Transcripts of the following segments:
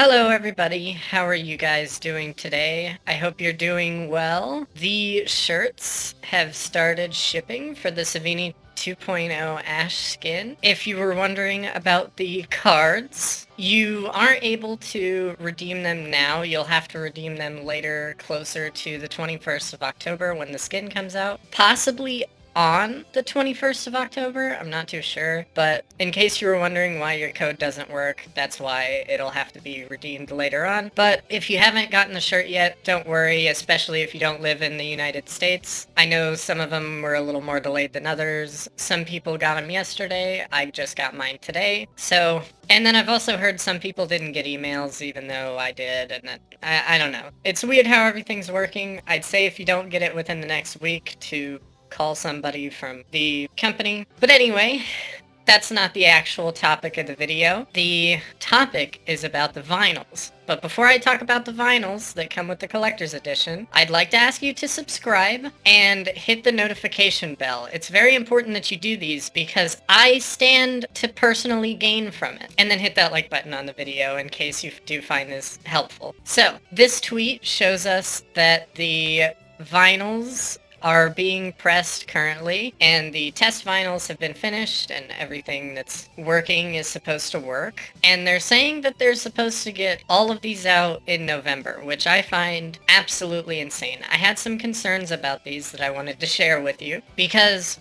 Hello, everybody. How are you guys doing today? I hope you're doing well. The shirts have started shipping for the Savini 2.0 Ash skin. If you were wondering about the cards, you aren't able to redeem them now. You'll have to redeem them later, closer to the 21st of October when the skin comes out. Possibly on the 21st of October. I'm not too sure, but in case you were wondering why your code doesn't work, that's why it'll have to be redeemed later on. But if you haven't gotten the shirt yet, don't worry, especially if you don't live in the United States. I know some of them were a little more delayed than others. Some people got them yesterday. I just got mine today. And then I've also heard some people didn't get emails even though I did, and that, I don't know. It's weird how everything's working. I'd say if you don't get it within the next week to call somebody from the company. But anyway, that's not the actual topic of the video. The topic is about the vinyls. But before I talk about the vinyls that come with the collector's edition, I'd like to ask you to subscribe and hit the notification bell. It's very important that you do these because I stand to personally gain from it. And then hit that like button on the video in case you do find this helpful. So, this tweet shows us that the vinyls are being pressed currently, and the test vinyls have been finished, and everything that's working is supposed to work. And they're saying that they're supposed to get all of these out in November, which I find absolutely insane. I had some concerns about these that I wanted to share with you, because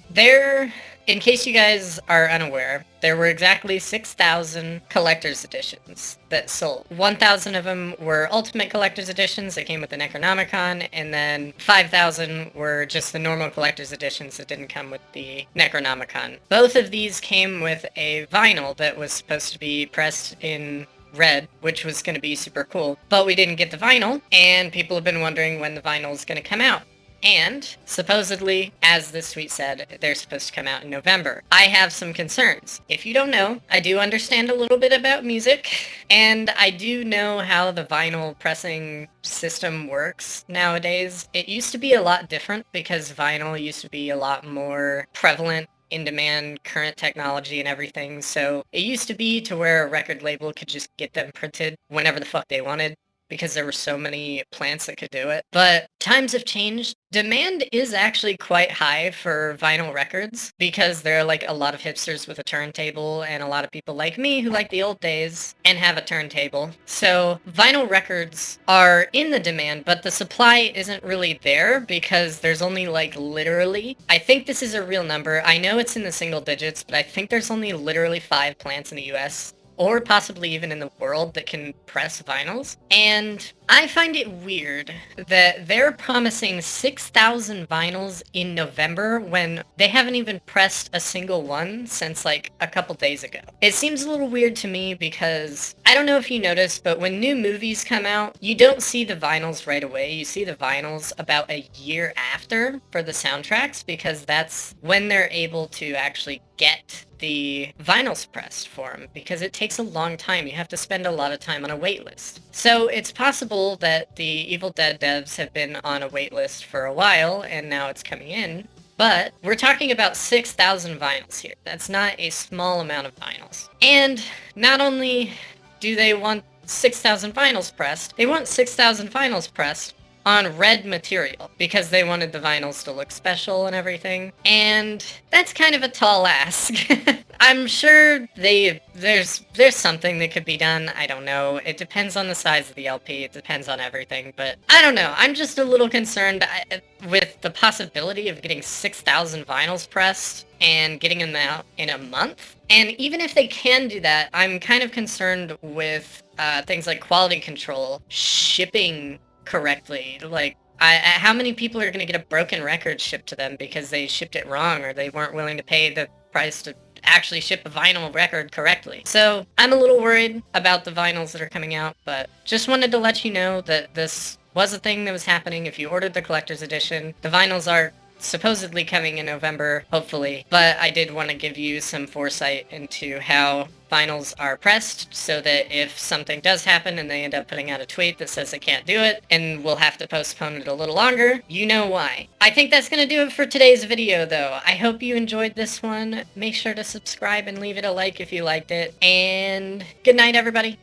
in case you guys are unaware, there were exactly 6,000 collector's editions that sold. 1,000 of them were Ultimate Collector's Editions that came with the Necronomicon, and then 5,000 were just the normal collector's editions that didn't come with the Necronomicon. Both of these came with a vinyl that was supposed to be pressed in red, which was going to be super cool. But we didn't get the vinyl, and people have been wondering when the vinyl is going to come out. And, supposedly, as this tweet said, they're supposed to come out in November. I have some concerns. If you don't know, I do understand a little bit about music, and I do know how the vinyl pressing system works nowadays. It used to be a lot different because vinyl used to be a lot more prevalent in-demand current technology and everything, so it used to be to where a record label could just get them printed whenever the fuck they wanted, because there were so many plants that could do it. But times have changed. Demand is actually quite high for vinyl records because there are like a lot of hipsters with a turntable and a lot of people like me who like the old days and have a turntable. So vinyl records are in the demand, but the supply isn't really there because there's only like literally, I think this is a real number. I know it's in the single digits, but I think there's only literally 5 plants in the US or possibly even in the world that can press vinyls. And I find it weird that they're promising 6,000 vinyls in November when they haven't even pressed a single one since like a couple days ago. It seems a little weird to me because I don't know if you noticed, but when new movies come out, you don't see the vinyls right away. You see the vinyls about a year after for the soundtracks because that's when they're able to actually get the vinyls pressed for them, because it takes a long time. You have to spend a lot of time on a wait list. So it's possible that the Evil Dead devs have been on a wait list for a while and now it's coming in, but we're talking about 6,000 vinyls here. That's not a small amount of vinyls. And not only do they want 6,000 vinyls pressed, they want 6,000 vinyls pressed on red material because they wanted the vinyls to look special and everything. And that's kind of a tall ask. I'm sure there's something that could be done. I don't know. It depends on the size of the LP. It depends on everything. But I don't know. I'm just a little concerned with the possibility of getting 6,000 vinyls pressed and getting them out in a month. And even if they can do that, I'm kind of concerned with things like quality control, shipping correctly. Like, how many people are going to get a broken record shipped to them because they shipped it wrong or they weren't willing to pay the price to actually ship a vinyl record correctly? So I'm a little worried about the vinyls that are coming out, but just wanted to let you know that this was a thing that was happening. If you ordered the collector's edition, the vinyls are supposedly coming in November, hopefully, but I did want to give you some foresight into how vinyls are pressed so that if something does happen and they end up putting out a tweet that says they can't do it and we'll have to postpone it a little longer, you know why. I think that's going to do it for today's video though. I hope you enjoyed this one. Make sure to subscribe and leave it a like if you liked it, and good night everybody.